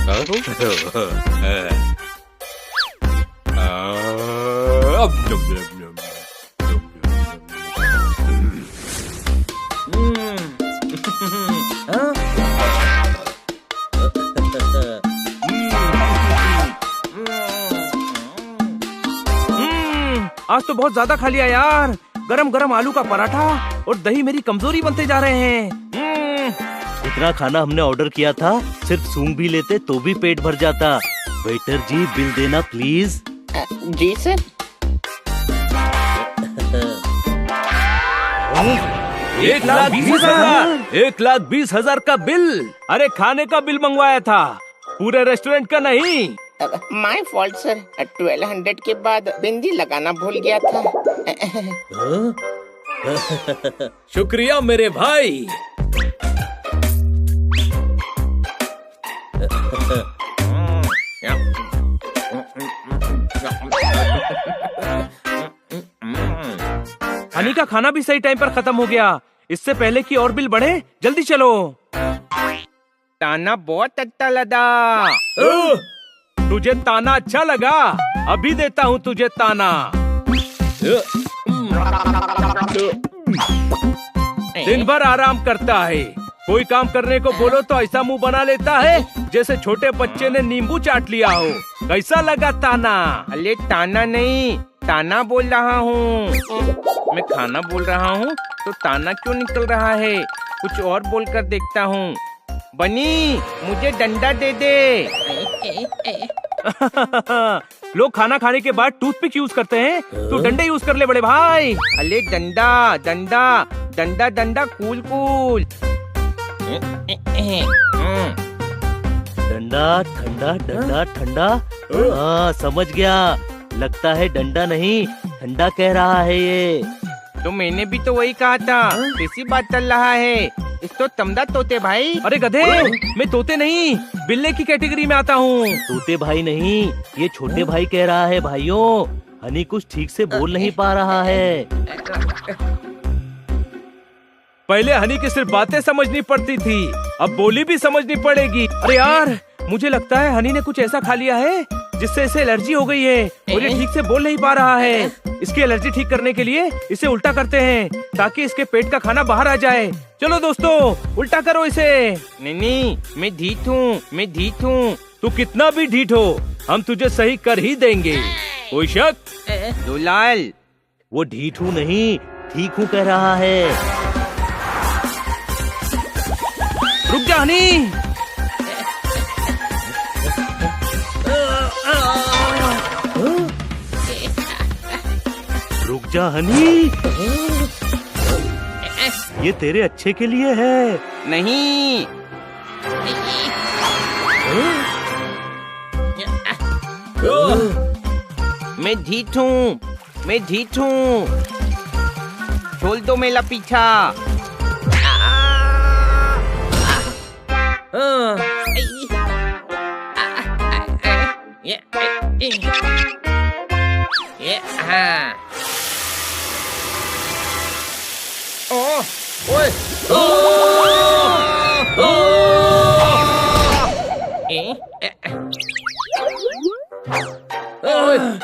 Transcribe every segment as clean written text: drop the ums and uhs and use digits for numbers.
आज तो बहुत ज्यादा खा लिया यार। गरम गरम आलू का पराठा और दही मेरी कमजोरी बनते जा रहे हैं। इतना खाना हमने ऑर्डर किया था, सिर्फ सूंघ भी लेते तो भी पेट भर जाता। वेटर जी बिल देना प्लीज। जी सर। 1,20,000 का बिल। अरे खाने का बिल मंगवाया था, पूरे रेस्टोरेंट का नहीं। माय फॉल्ट सर, 1200 के बाद बिंदी लगाना भूल गया था। शुक्रिया मेरे भाई। हनी का खाना भी सही टाइम पर खत्म हो गया। इससे पहले कि और बिल बढ़े, जल्दी चलो। ताना बहुत अच्छा लगा। तुझे ताना अच्छा लगा? अभी देता हूँ तुझे ताना। दिन भर आराम करता है, कोई काम करने को बोलो तो ऐसा मुंह बना लेता है जैसे छोटे बच्चे ने नींबू चाट लिया हो। कैसा लगा ताना? अरे ताना नहीं, ताना बोल रहा हूँ। मैं खाना बोल रहा हूँ तो ताना क्यों निकल रहा है? कुछ और बोलकर देखता हूँ। बनी, मुझे डंडा दे दे। लोग खाना खाने के बाद टूथपिक यूज करते हैं, तू डंडे यूज कर ले बड़े भाई। अरे डंडा डंडा डंडा डंडा, कूल कूल। डंडा ठंडा, डंडा ठंडा। हाँ समझ गया, लगता है डंडा नहीं ठंडा कह रहा है ये। तो मैंने भी तो वही कहा था, कैसी बात चल रहा है? इस तो तमदा तोते भाई। अरे गधे, मैं तोते नहीं बिल्ले की कैटेगरी में आता हूँ। तोते भाई नहीं, ये छोटे भाई कह रहा है। भाइयों, हनी कुछ ठीक से बोल नहीं पा रहा है। पहले हनी की सिर्फ बातें समझनी पड़ती थी, अब बोली भी समझनी पड़ेगी। अरे यार, मुझे लगता है हनी ने कुछ ऐसा खा लिया है जिससे इसे एलर्जी हो गई है और ये ठीक से बोल नहीं पा रहा है। इसकी एलर्जी ठीक करने के लिए इसे उल्टा करते हैं ताकि इसके पेट का खाना बाहर आ जाए। चलो दोस्तों, उल्टा करो इसे। नहीं, मैं ढीठ हूँ, मैं ढीठ हूँ। तू कितना भी ढीठ हो, हम तुझे सही कर ही देंगे। कोई शक? दुलाल, वो ढीठ हूँ नहीं, ठीक हूँ कह रहा है। रुक जा हनी। रुक जा हनी, ये तेरे अच्छे के लिए है। नहीं। मैं ढीठ हूँ, मैं ढीठ हूँ। छोड़ दो मेरा पीछा।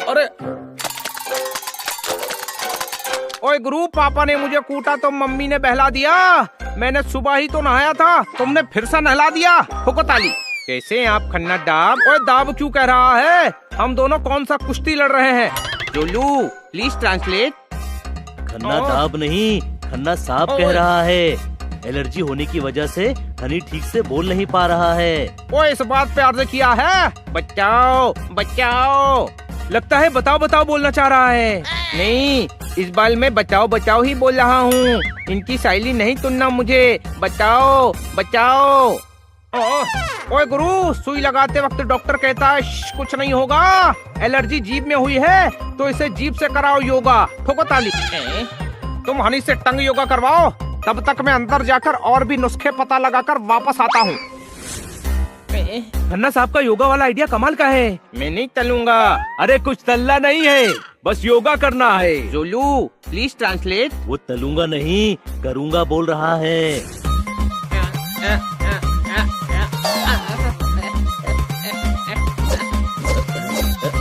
अरे ओए गुरु, पापा ने मुझे कूटा तो मम्मी ने बहला दिया। मैंने सुबह ही तो नहाया था, तुमने फिर से नहला दिया। फुको ताली। कैसे आप खन्ना दाब? ओए दाब क्यों कह रहा है? हम दोनों कौन सा कुश्ती लड़ रहे हैं? जोलू, प्लीज ट्रांसलेट। खन्ना दाब नहीं, खन्ना साहब कह रहा है। एलर्जी होने की वजह से हनी ठीक से बोल नहीं पा रहा है। वो इस बात पे अर्ज किया है, बचाओ बचाओ। लगता है बताओ बताओ बोलना चाह रहा है। नहीं, इस बार मैं बचाओ बचाओ ही बोल रहा हूँ। इनकी शैली नहीं सुनना मुझे। बचाओ बचाओ। ओए गुरु, सुई लगाते वक्त डॉक्टर कहता है कुछ नहीं होगा। एलर्जी जीभ में हुई है तो इसे जीभ से कराओ योगा। ठोको ताली। तुम हनी से टंग योगा करवाओ, तब तक मैं अंदर जाकर और भी नुस्खे पता लगाकर वापस आता हूँ। खन्ना साहब का योगा वाला आइडिया कमाल का है। मैं नहीं चलूंगा। अरे कुछ तल्ला नहीं है, बस योगा करना है। जोलू, प्लीज ट्रांसलेट। वो तलूंगा नहीं, करूंगा बोल रहा है।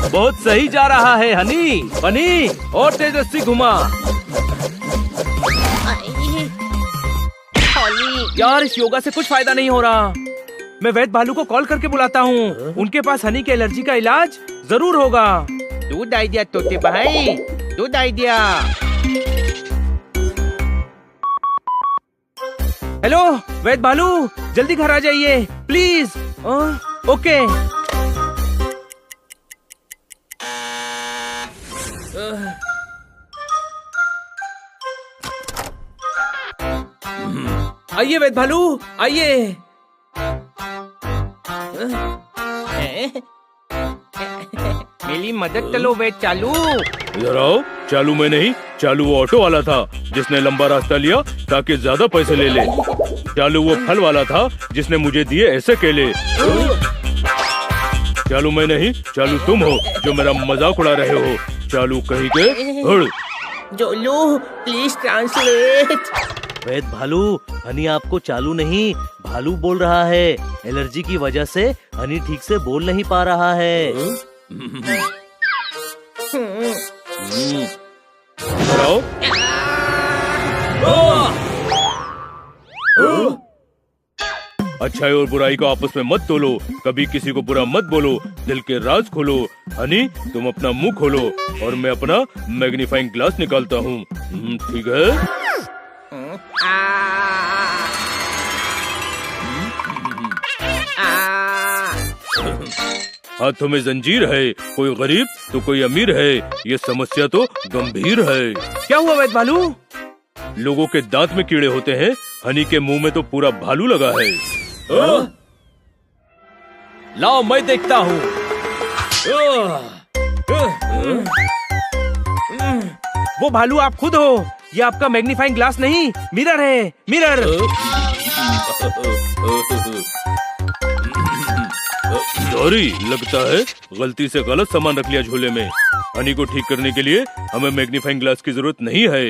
बहुत सही जा रहा है हनी। बनी और तेजस्वी घुमा। यार इस योगा से कुछ फायदा नहीं हो रहा। मैं वैद्य भालू को कॉल करके बुलाता हूँ। उनके पास हनी के एलर्जी का इलाज जरूर होगा। दूध आइडिया तोते भाई, दूध आइडिया। हेलो वैद्य भालू, जल्दी घर आ जाइए प्लीज। ओके। आइए वैद्य भालू, आइए। मेरी मदद चलो वैद्य चालू। इधर आओ। चालू में नहीं, चालू वो ऑटो वाला था जिसने लंबा रास्ता लिया ताकि ज्यादा पैसे ले ले। चालू वो फल वाला था जिसने मुझे दिए ऐसे केले। चालू मैं नहीं, चालू तुम हो जो मेरा मजाक उड़ा रहे हो। चालू कहीं के हड़। जोलू प्लीज ट्रांसलेट। वैद्य भालू, हनी आपको चालू नहीं भालू बोल रहा है। एलर्जी की वजह से हनी ठीक से बोल नहीं पा रहा है। आओ। अच्छाई और बुराई को आपस में मत तोलो। कभी किसी को बुरा मत बोलो। दिल के राज खोलो। हनी तुम अपना मुंह खोलो और मैं अपना मैग्नीफाइंग ग्लास निकालता हूँ। ठीक है। हाथों में जंजीर है, कोई गरीब तो कोई अमीर है। ये समस्या तो गंभीर है। क्या हुआ वैद्य भालू? लोगों के दांत में कीड़े होते हैं, हनी के मुंह में तो पूरा भालू लगा है। लाओ मैं देखता हूँ। वो भालू आप खुद हो। ये आपका मैग्नीफाइंग ग्लास नहीं, मिरर है, मिरर। सॉरी, लगता है गलती से गलत सामान रख लिया झोले में। हनी को ठीक करने के लिए हमें मैग्नीफाइंग ग्लास की जरूरत नहीं है।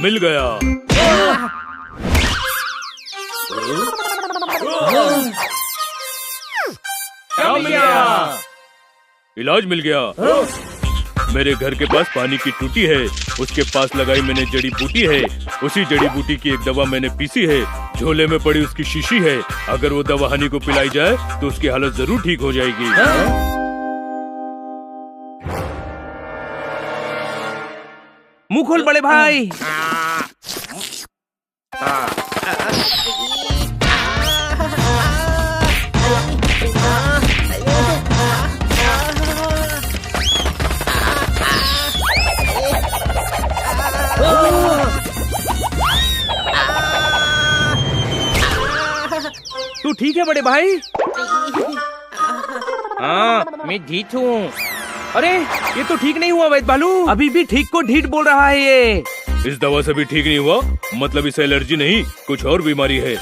मिल गया। क्या मिल गया? इलाज मिल गया। मेरे घर के पास पानी की टूटी है, उसके पास लगाई मैंने जड़ी बूटी है। उसी जड़ी बूटी की एक दवा मैंने पीसी है। झोले में पड़ी उसकी शीशी है। अगर वो दवा हनी को पिलाई जाए तो उसकी हालत जरूर ठीक हो जाएगी। मुंह खोल बड़े भाई। तू ठीक है बड़े भाई? हाँ मैं जीत हूँ। अरे ये तो ठीक नहीं हुआ वैद्य भालू। अभी भी ठीक को ढीठ बोल रहा है ये। इस दवा से भी ठीक नहीं हुआ, मतलब इसे एलर्जी नहीं कुछ और बीमारी है।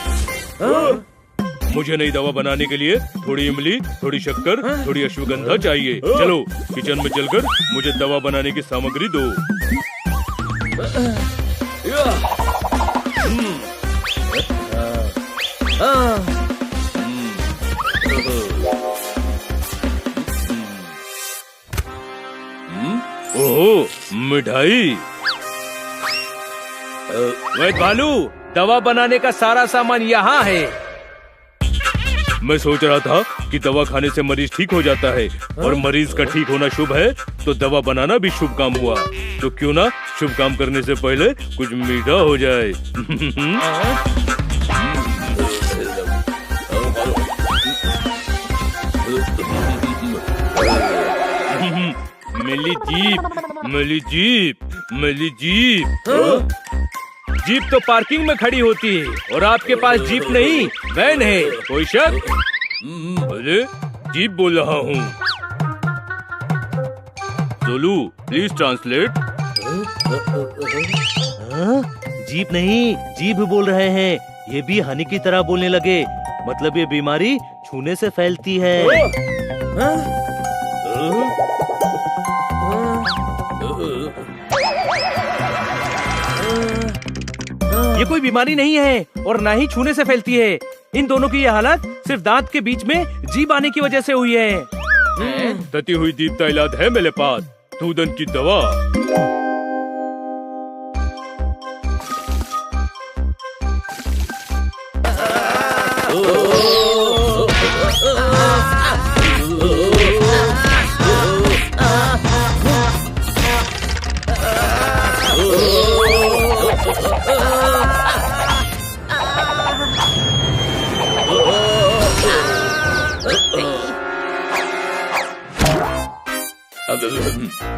मुझे नई दवा बनाने के लिए थोड़ी इमली, थोड़ी शक्कर, थोड़ी अश्वगंधा चाहिए। चलो किचन में चलकर मुझे दवा बनाने की सामग्री दो। ओहो मिठाई। वैद्य भालू, दवा बनाने का सारा सामान यहाँ है। मैं सोच रहा था कि दवा खाने से मरीज ठीक हो जाता है और मरीज का ठीक होना शुभ है तो दवा बनाना भी शुभ काम हुआ। तो क्यों ना शुभ काम करने से पहले कुछ मीठा हो जाए। मिली जीप, मिली जीप, मिली जीप। जीप तो पार्किंग में खड़ी होती है और आपके पास जीप नहीं वैन है। कोई शक? अरे जीप बोल रहा हूँ। सोलू प्लीज ट्रांसलेट। जीप नहीं जीभ बोल रहे हैं। ये भी हनी की तरह बोलने लगे। मतलब ये बीमारी छूने से फैलती है। ये कोई बीमारी नहीं है और ना ही छूने से फैलती है। इन दोनों की ये हालत सिर्फ दांत के बीच में जीभ आने की वजह से हुई है। तती हुई दीप का इलाज है मेरे पास, सूदन की दवा।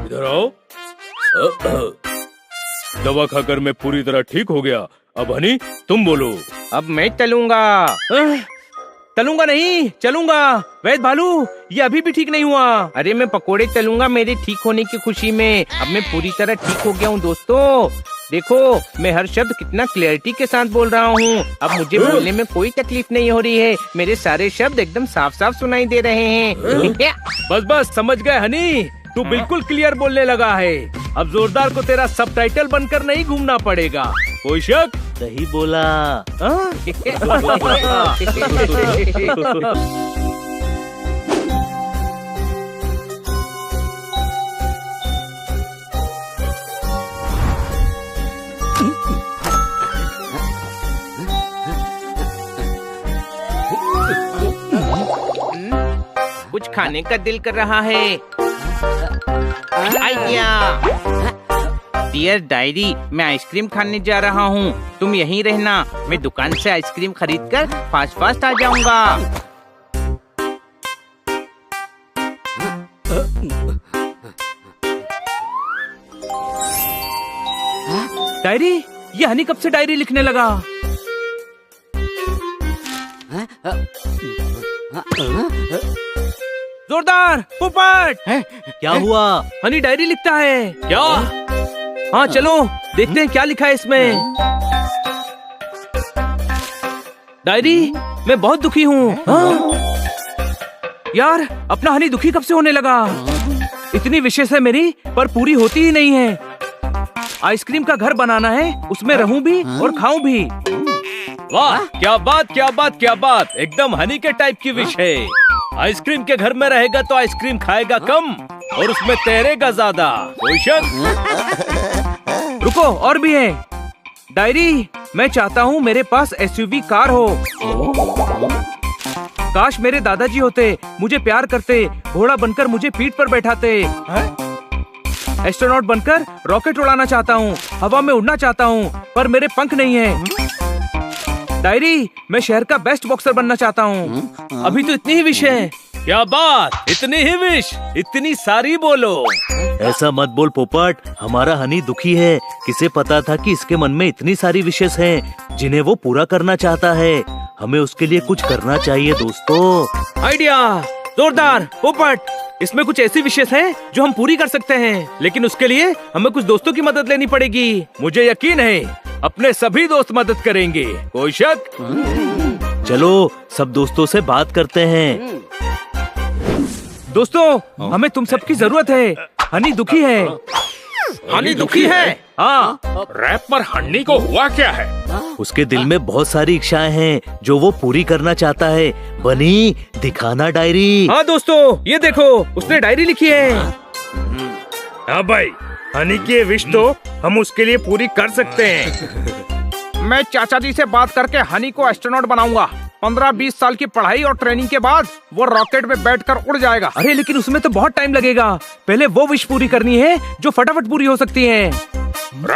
इधर आओ। दवा खाकर मैं पूरी तरह ठीक हो गया। अब हनी तुम बोलो। अब मैं चलूंगा। तलूंगा नहीं, चलूंगा। वैद्य भालू, ये अभी भी ठीक नहीं हुआ। अरे मैं पकोड़े तलूंगा मेरे ठीक होने की खुशी में। अब मैं पूरी तरह ठीक हो गया हूँ दोस्तों। देखो मैं हर शब्द कितना क्लैरिटी के साथ बोल रहा हूँ। अब मुझे बोलने में कोई तकलीफ नहीं हो रही है। मेरे सारे शब्द एकदम साफ साफ सुनाई दे रहे हैं। बस बस समझ गए हनी, तू बिल्कुल क्लियर बोलने लगा है। अब जोरदार को तेरा सबटाइटल बनकर नहीं घूमना पड़ेगा। कोई शक? सही बोला। कुछ खाने का दिल कर रहा है। आइडिया। डियर डायरी, मैं आइसक्रीम खाने जा रहा हूँ। तुम यहीं रहना। मैं दुकान से आइसक्रीम खरीदकर फास्ट फास्ट आ जाऊंगा। डायरी? ये हनी कब से डायरी लिखने लगा? जोरदार, पोपट! क्या हुआ? हनी डायरी लिखता है। क्या? हाँ चलो देखते हैं क्या लिखा है इसमें। डायरी, मैं बहुत दुखी हूँ। हाँ? यार, अपना हनी दुखी कब से होने लगा? इतनी विशेष है मेरी, पर पूरी होती ही नहीं है। आइसक्रीम का घर बनाना है, उसमें रहूं भी और खाऊं भी। वाह, क्या बात क्या बात क्या बात, एकदम हनी के टाइप की विश है। आइसक्रीम के घर में रहेगा तो आइसक्रीम खाएगा कम और उसमें तैरेगा ज्यादा। कोई शक? रुको, और भी है। डायरी, मैं चाहता हूँ मेरे पास एसयूवी कार हो। काश मेरे दादाजी होते, मुझे प्यार करते, घोड़ा बनकर मुझे पीठ पर बैठाते। एस्ट्रोनॉट बनकर रॉकेट उड़ाना चाहता हूँ, हवा में उड़ना चाहता हूँ, पर मेरे पंख नहीं है। डायरी, मैं शहर का बेस्ट बॉक्सर बनना चाहता हूँ। अभी तो इतनी ही विश है। क्या बात, इतनी ही विश, इतनी सारी बोलो। ऐसा मत बोल पोपट, हमारा हनी दुखी है। किसे पता था कि इसके मन में इतनी सारी विशेष हैं जिन्हें वो पूरा करना चाहता है। हमें उसके लिए कुछ करना चाहिए दोस्तों। आइडिया, जोरदार। पोपट, इसमें कुछ ऐसी विशेष हैं जो हम पूरी कर सकते हैं, लेकिन उसके लिए हमें कुछ दोस्तों की मदद लेनी पड़ेगी। मुझे यकीन है अपने सभी दोस्त मदद करेंगे। कोई शक? चलो सब दोस्तों से बात करते हैं। दोस्तों, हमें तुम सबकी जरूरत है। हनी दुखी है। हनी दुखी है? हाँ। रैपर हनी को हुआ क्या है? उसके दिल में बहुत सारी इच्छाएं हैं जो वो पूरी करना चाहता है। बनी, दिखाना डायरी। हाँ दोस्तों, ये देखो, उसने डायरी लिखी है। हाँ भाई, हनी की विश तो हम उसके लिए पूरी कर सकते हैं। मैं चाचा जी से बात करके हनी को एस्ट्रोनॉट बनाऊंगा। 15-20 साल की पढ़ाई और ट्रेनिंग के बाद वो रॉकेट में बैठकर उड़ जाएगा। अरे लेकिन उसमें तो बहुत टाइम लगेगा। पहले वो विश पूरी करनी है जो फटाफट पूरी हो सकती है।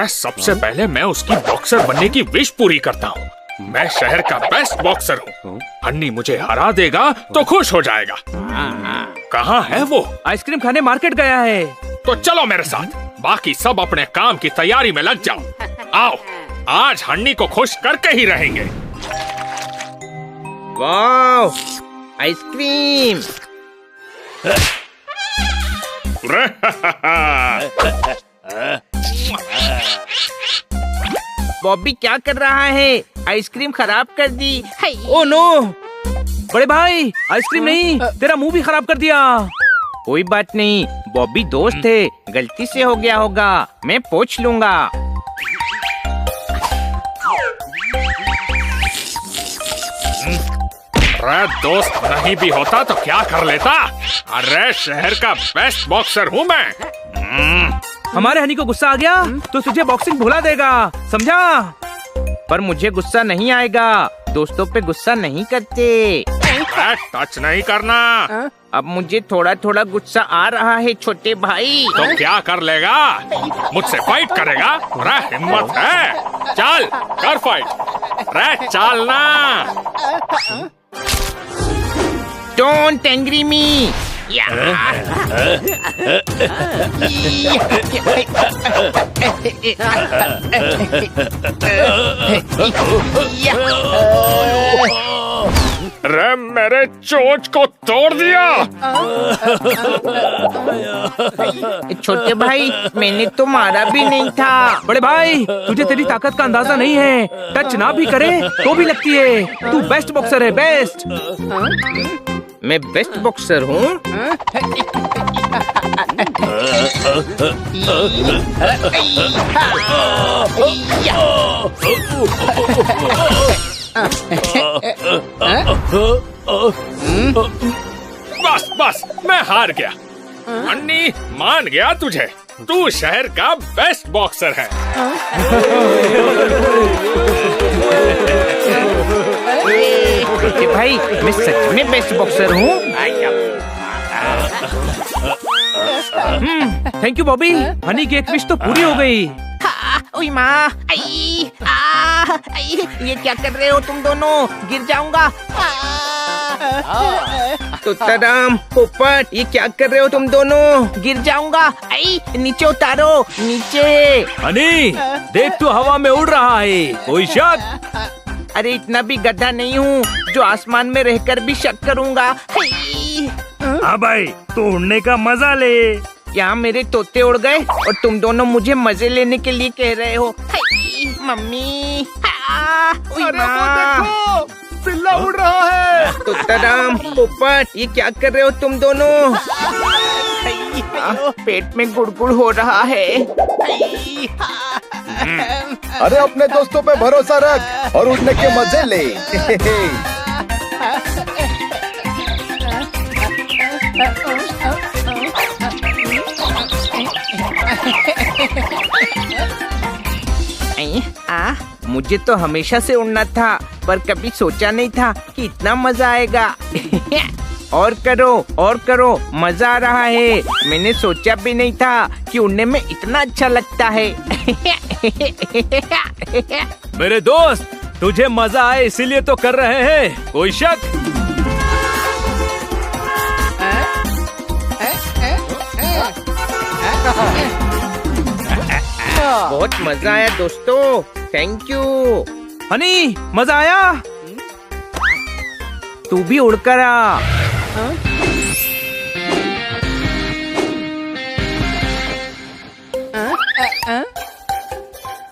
सबसे पहले मैं उसकी बॉक्सर बनने की विश पूरी करता हूँ। मैं शहर का बेस्ट बॉक्सर हूँ। हनी मुझे हरा देगा तो खुश हो जाएगा। कहाँ है वो? आइसक्रीम खाने मार्केट गया है। तो चलो मेरे साथ, बाकी सब अपने काम की तैयारी में लग जाओ। आओ, आज हनी को खुश करके ही रहेंगे। वाह, आइसक्रीम। बॉबी क्या कर रहा है? आइसक्रीम खराब कर दी। ओ नो, बड़े भाई आइसक्रीम नहीं, तेरा मुंह भी खराब कर दिया। कोई बात नहीं, बॉबी दोस्त है, गलती से हो गया होगा, मैं पोंछ लूंगा। अरे दोस्त नहीं भी होता तो क्या कर लेता? अरे शहर का बेस्ट बॉक्सर हूँ मैं। हमारे हनी को गुस्सा आ गया तो तुझे बॉक्सिंग भुला देगा, समझा? पर मुझे गुस्सा नहीं आएगा, दोस्तों पे गुस्सा नहीं करते। टच नहीं करना। अब मुझे थोड़ा थोड़ा गुस्सा आ रहा है छोटे भाई। तो क्या कर लेगा? मुझसे फाइट करेगा? अरे हिम्मत है, चल कर फाइट। अरे चल ना। डोंट एंग्री मी। अरे मेरे चोंच को तोड़ दिया। छोटे भाई मैंने तो मारा भी नहीं था। बड़े भाई तुझे तेरी ताकत का अंदाजा नहीं है, टच ना भी करे तो भी लगती है। तू बेस्ट बॉक्सर है, बेस्ट। मैं बेस्ट बॉक्सर हूँ। बस बस मैं हार गया। अन्नी मान गया तुझे, तू शहर का बेस्ट बॉक्सर है। छोटे भाई मैं सच में बेस्ट बॉक्सर हूँ। थैंक यू बॉबी, हनी की एक विश तो पूरी हो गई। ओए माँ, आई, आई, ये क्या कर रहे हो तुम दोनों? गिर जाऊंगा। तुत्ताराम, पोपट, ये क्या कर रहे हो तुम दोनों? गिर जाऊंगा। आई, नीचे उतारो, नीचे। हनी देख तू हवा में उड़ रहा है, कोई शक? अरे इतना भी गधा नहीं हूँ जो आसमान में रहकर भी शक करूंगा। हाँ भाई, तो उड़ने का मजा ले। यहाँ मेरे तोते उड़ गए और तुम दोनों मुझे मजे लेने के लिए कह रहे हो। मम्मी, पिल्ला उड़ रहा है। तुत्ताराम, पोपट, ये क्या कर रहे हो तुम दोनों? पेट में गुड़गुड़ हो रहा है। अरे अपने दोस्तों पे भरोसा रख और उड़ने के मजे ले। मुझे तो हमेशा से उड़ना था, पर कभी सोचा नहीं था कि इतना मजा आएगा। और करो, मजा आ रहा है। मैंने सोचा भी नहीं था कि उड़ने में इतना अच्छा लगता है। मेरे दोस्त तुझे मजा आए इसीलिए तो कर रहे हैं, कोई शक? बहुत मजा आया दोस्तों, थैंक यू। हनी मजा आया? तू भी उड़कर आ।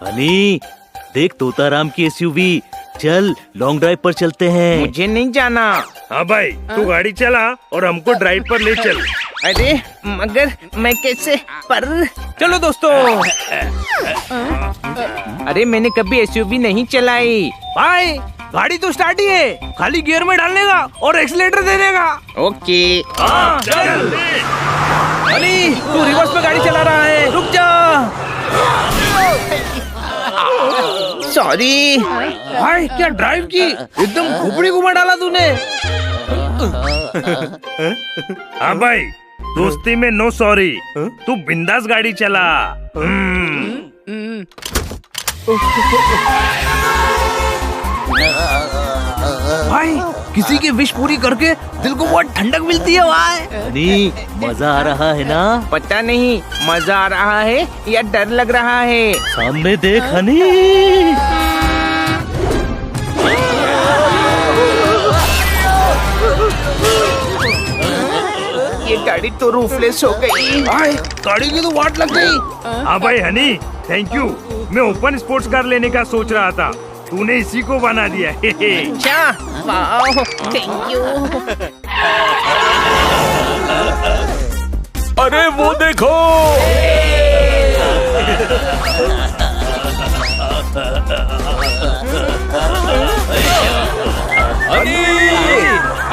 हनी देख तोताराम की एसयूवी, चल लॉन्ग ड्राइव पर चलते हैं। मुझे नहीं जाना। हाँ भाई, तू गाड़ी चला और हमको ड्राइव पर ले चल। अरे मगर मैं कैसे? पर चलो दोस्तों। अरे मैंने कभी एसयूवी नहीं चलाई। भाई गाड़ी तो स्टार्ट ही है, खाली गियर में डालने का और एक्सीलेटर देने का। ओके। हाँ चल। हनी तू रिवर्स में गाड़ी चला रहा है, रुक जा। सॉरी भाई क्या ड्राइव की, एकदम खोपड़ी घुमा डाला तूने। हाँ भाई, दोस्ती में नो सॉरी। तू बिंदास गाड़ी चला। भाई किसी की विश पूरी करके दिल को बहुत ठंडक मिलती है भाई। हनी मजा आ रहा है ना? पता नहीं मजा आ रहा है या डर लग रहा है। सामने देख हनी। ये गाड़ी तो रूफलेस हो गई। भाई गाड़ी की तो वाट लग गई। हाँ भाई हनी, थैंक यू। मैं ओपन स्पोर्ट्स कार लेने का सोच रहा था, तूने इसी को बना दिया। अच्छा, वाह, थैंक यू। अरे वो देखो,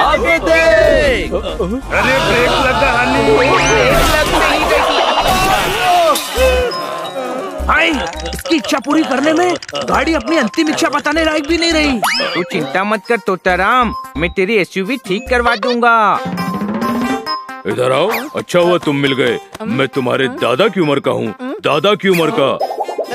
आगे देख। अरे ब्रेक लगा हनी। भाई, इसकी इच्छा पूरी करने में गाड़ी अपनी अंतिम इच्छा बताने लायक भी नहीं रही। तू चिंता मत कर तोताराम, मैं तेरी एसयूवी ठीक करवा दूंगा। इधर आओ। अच्छा हुआ तुम मिल गए। मैं तुम्हारे दादा की उम्र का हूँ, दादा की उम्र का।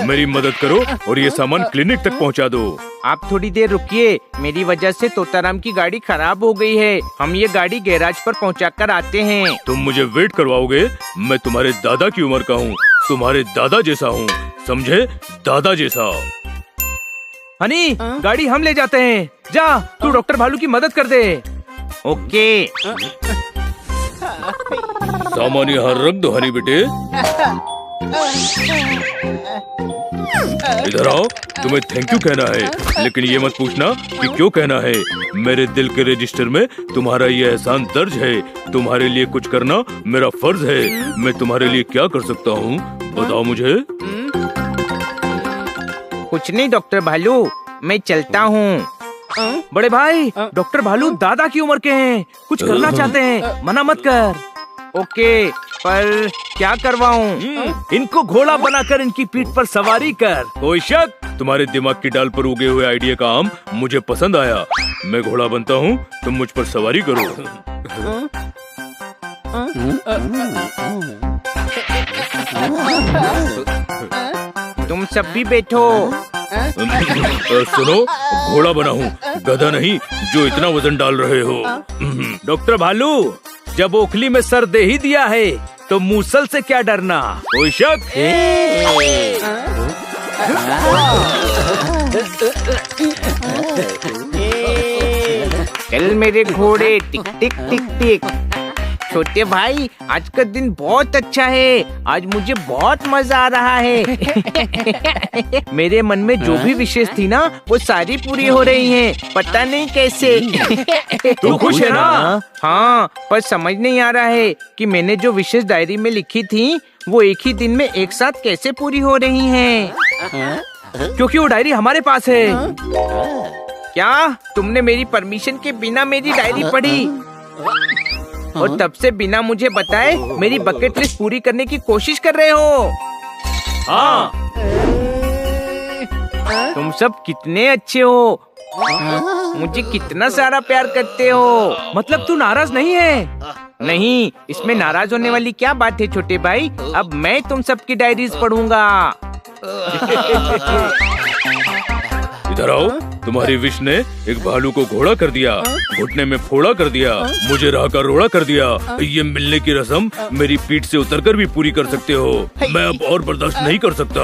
मेरी मदद करो और ये सामान क्लिनिक तक पहुँचा दो। आप थोड़ी देर रुकिए, मेरी वजह से तोताराम की गाड़ी खराब हो गई है। हम ये गाड़ी गैराज पर पहुँचा कर आते हैं। तुम मुझे वेट करवाओगे? मैं तुम्हारे दादा की उम्र का हूँ, तुम्हारे दादा जैसा हूँ, समझे? दादा जैसा। हनी, गाड़ी हम ले जाते हैं। जा, तू डॉक्टर भालू की मदद कर दे। ओके। सामान यहाँ रख दो हनी बेटे। इधर आओ। तुम्हें थैंक यू कहना है, लेकिन ये मत पूछना कि क्यों कहना है। मेरे दिल के रजिस्टर में तुम्हारा ये एहसान दर्ज है। तुम्हारे लिए कुछ करना मेरा फर्ज है। मैं तुम्हारे लिए क्या कर सकता हूँ, बताओ मुझे। कुछ नहीं डॉक्टर भालू, मैं चलता हूँ। बड़े भाई, डॉक्टर भालू दादा की उम्र के हैं, कुछ करना चाहते हैं, मना मत कर। ओके, पर क्या करवाऊँ? इनको घोड़ा बनाकर इनकी पीठ पर सवारी कर। कोई शक? तुम्हारे दिमाग की डाल पर उगे हुए आइडिया का आम मुझे पसंद आया। मैं घोड़ा बनता हूँ, तुम मुझ पर सवारी करो। तुम सब भी बैठो। सुनो, घोड़ा बना हूँ, गधा नहीं जो इतना वजन डाल रहे हो। डॉक्टर भालू, जब ओखली में सर दे ही दिया है तो मूसल से क्या डरना। कोई शक? चल मेरे घोड़े, टिक टिक टिक टिक। छोटे भाई, आज का दिन बहुत अच्छा है। आज मुझे बहुत मजा आ रहा है। मेरे मन में जो भी विशेष थी ना, वो सारी पूरी हो रही हैं। पता नहीं कैसे। तू खुश है ना? हाँ, पर समझ नहीं आ रहा है कि मैंने जो विशेष डायरी में लिखी थी, वो एक ही दिन में एक साथ कैसे पूरी हो रही हैं। क्योंकि वो डायरी हमारे पास है। क्या तुमने मेरी परमिशन के बिना मेरी डायरी पढ़ी और तब से बिना मुझे बताए मेरी बकेट लिस्ट पूरी करने की कोशिश कर रहे हो? हाँ, तुम सब कितने अच्छे हो, मुझे कितना सारा प्यार करते हो। मतलब तू नाराज नहीं है? नहीं, इसमें नाराज होने वाली क्या बात है छोटे भाई। अब मैं तुम सबकी डायरीज पढ़ूंगा। इधर आओ। तुम्हारी विश ने एक भालू को घोड़ा कर दिया, घुटने में फोड़ा कर दिया, मुझे राह का रोड़ा कर दिया। ये मिलने की रस्म मेरी पीठ से उतरकर भी पूरी कर सकते हो। मैं अब और बर्दाश्त नहीं कर सकता।